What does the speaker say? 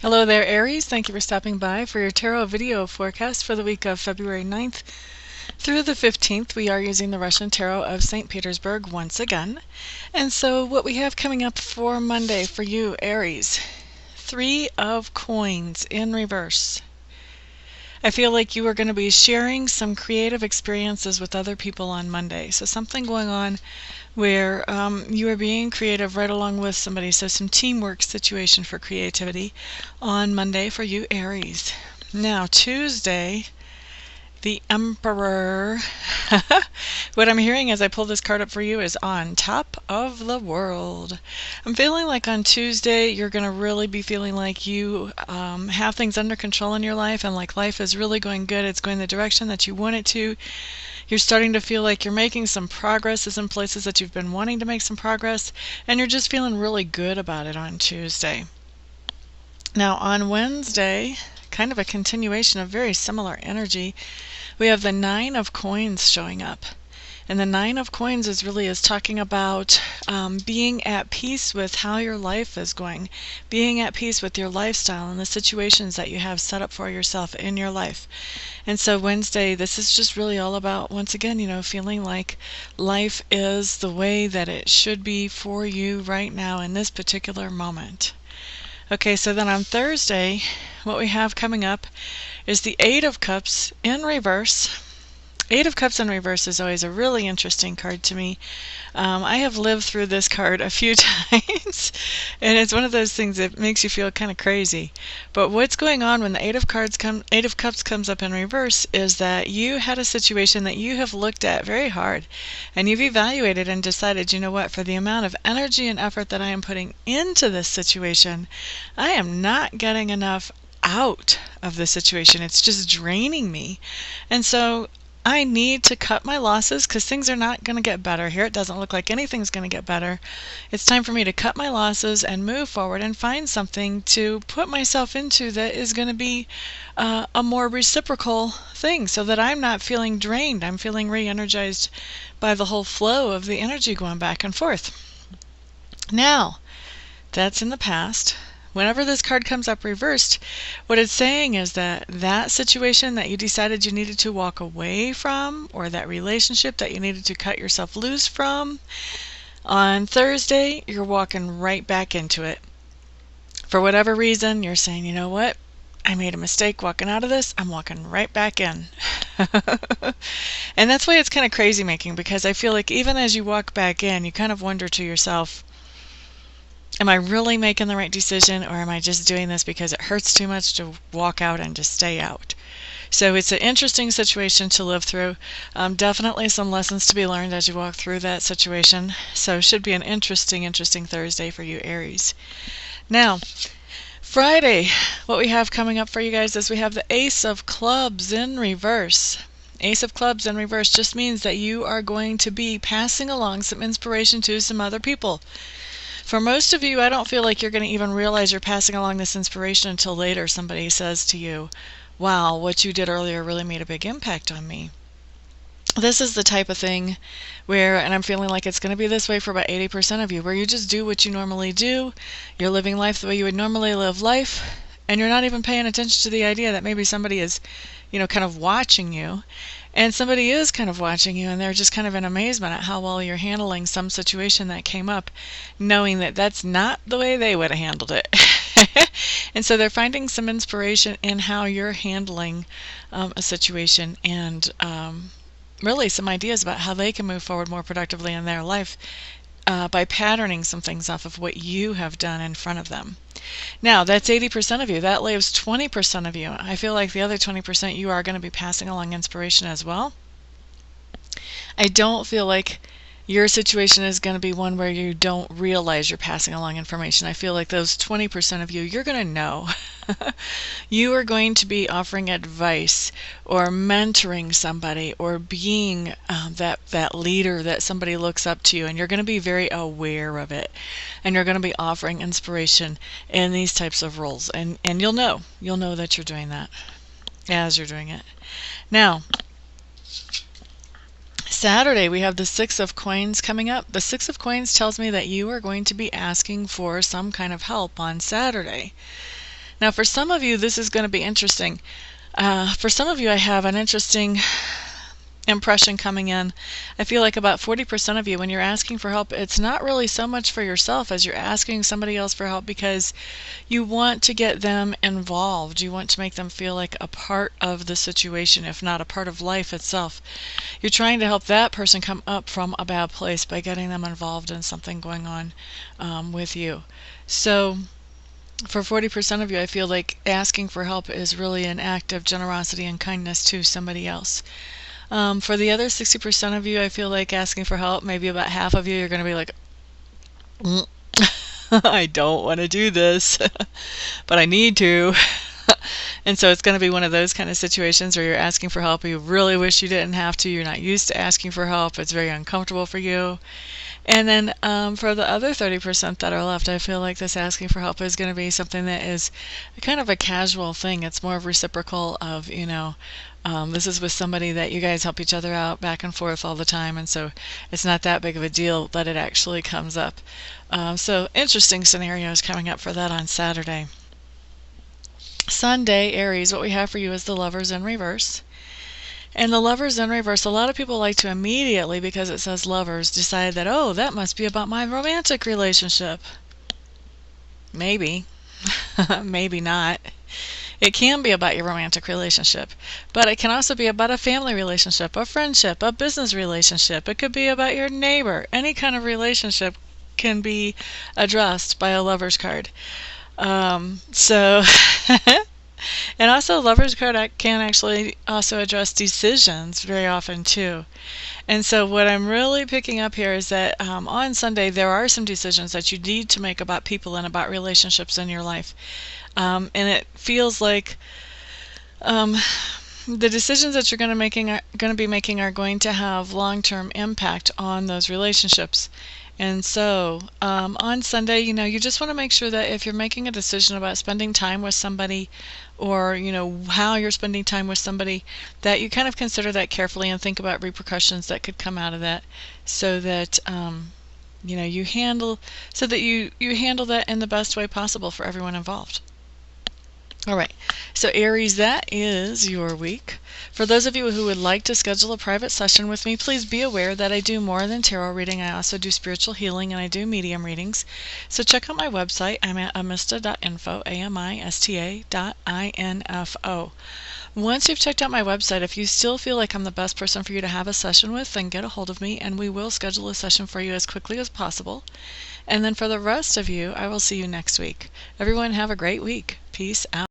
Hello there, Aries. Thank you for stopping by for your tarot video forecast for the week of February 9th through the 15th. We are using the Russian Tarot of St. Petersburg once again. And so what we have coming up for Monday for you, Aries, Three of Coins in reverse. I feel like you are going to be sharing some creative experiences with other people on Monday. So something going on where you are being creative right along with somebody. So some teamwork situation for creativity on Monday for you, Aries. Now, Tuesday, the Emperor. What I'm hearing as I pull this card up for you is on top of the world. I'm feeling like on Tuesday you're going to really be feeling like you have things under control in your life, and like life is really going good. It's going the direction that you want it to. You're starting to feel like you're making some progress in places that you've been wanting to make some progress, and you're just feeling really good about it on Tuesday. Now on Wednesday, kind of a continuation of very similar energy, we have the Nine of Coins showing up. And the Nine of Coins is talking about being at peace with how your life is going, being at peace with your lifestyle and the situations that you have set up for yourself in your life. And so Wednesday, this is just really all about, once again, feeling like life is the way that it should be for you right now in this particular moment. Okay, so then on Thursday, what we have coming up is the Eight of Cups in reverse. Eight of Cups in reverse is always a really interesting card to me. I have lived through this card a few times, and it's one of those things that makes you feel kind of crazy. But what's going on when the Eight of Cups comes up in reverse is that you had a situation that you have looked at very hard, and you've evaluated and decided, you know what, for the amount of energy and effort that I am putting into this situation, I am not getting enough out of the situation. It's just draining me. And so I need to cut my losses because things are not going to get better here. It doesn't look like anything's going to get better. It's time for me to cut my losses and move forward and find something to put myself into that is going to be a more reciprocal thing, so that I'm not feeling drained. I'm feeling re-energized by the whole flow of the energy going back and forth. Now, that's in the past. Whenever this card comes up reversed, what it's saying is that that situation that you decided you needed to walk away from, or that relationship that you needed to cut yourself loose from, on Thursday, you're walking right back into it. For whatever reason, you're saying, you know what? I made a mistake walking out of this. I'm walking right back in. And that's why it's kind of crazy making, because I feel like even as you walk back in, you kind of wonder to yourself, am I really making the right decision, or am I just doing this because it hurts too much to walk out and just stay out? So it's an interesting situation to live through. Definitely some lessons to be learned as you walk through that situation. So it should be an interesting Thursday for you, Aries. Now, Friday, what we have coming up for you guys is we have the Ace of Clubs in reverse. Ace of Clubs in reverse just means that you are going to be passing along some inspiration to some other people. For most of you, I don't feel like you're going to even realize you're passing along this inspiration until later somebody says to you, wow, what you did earlier really made a big impact on me. This is the type of thing where, and I'm feeling like it's going to be this way for about 80% of you, where you just do what you normally do, you're living life the way you would normally live life, and you're not even paying attention to the idea that maybe somebody is, kind of watching you. And somebody is kind of watching you, and they're just kind of in amazement at how well you're handling some situation that came up, knowing that that's not the way they would have handled it. And so they're finding some inspiration in how you're handling a situation, and really some ideas about how they can move forward more productively in their life by patterning some things off of what you have done in front of them. Now, that's 80% of you. That leaves 20% of you. I feel like the other 20% you are going to be passing along inspiration as well. I don't feel like your situation is going to be one where you don't realize you're passing along information. I feel like those 20% of you, you're going to know. You are going to be offering advice or mentoring somebody, or being that leader that somebody looks up to you, and you're going to be very aware of it, and you're going to be offering inspiration in these types of roles, and you'll know that you're doing that as you're doing it. Now, Saturday, we have the Six of Coins coming up. The Six of Coins tells me that you are going to be asking for some kind of help on Saturday. Now, for some of you, this is going to be interesting. For some of you, I have an interesting impression coming in. I feel like about 40% of you, when you're asking for help, it's not really so much for yourself as you're asking somebody else for help because you want to get them involved. You want to make them feel like a part of the situation, if not a part of life itself. You're trying to help that person come up from a bad place by getting them involved in something going on with you. So for 40% of you, I feel like asking for help is really an act of generosity and kindness to somebody else. For the other 60% of you, I feel like asking for help, maybe about half of you, you're going to be like, I don't want to do this, but I need to. And so it's going to be one of those kind of situations where you're asking for help, you really wish you didn't have to, you're not used to asking for help, it's very uncomfortable for you. And then for the other 30% that are left, I feel like this asking for help is going to be something that is kind of a casual thing. It's more of reciprocal of, this is with somebody that you guys help each other out back and forth all the time, and so it's not that big of a deal that it actually comes up. So interesting scenarios coming up for that on Saturday. Sunday, Aries, what we have for you is the Lovers in reverse. And the Lovers in reverse, a lot of people like to immediately, because it says Lovers, decide that, oh, that must be about my romantic relationship. Maybe. Maybe not. It can be about your romantic relationship, but it can also be about a family relationship, a friendship, a business relationship. It could be about your neighbor. Any kind of relationship can be addressed by a Lover's card. And also, Lover's card can actually also address decisions very often too. And so what I'm really picking up here is that on Sunday there are some decisions that you need to make about people and about relationships in your life. And it feels like the decisions that you're going to be making are going to have long-term impact on those relationships. And so on Sunday, you just want to make sure that if you're making a decision about spending time with somebody, or how you're spending time with somebody, that you kind of consider that carefully and think about repercussions that could come out of that, so that you handle that in the best way possible for everyone involved. All right, so Aries, that is your week. For those of you who would like to schedule a private session with me, please be aware that I do more than tarot reading. I also do spiritual healing and I do medium readings. So check out my website. I'm at amista.info, amista.info. Once you've checked out my website, if you still feel like I'm the best person for you to have a session with, then get a hold of me and we will schedule a session for you as quickly as possible. And then for the rest of you, I will see you next week. Everyone have a great week. Peace out.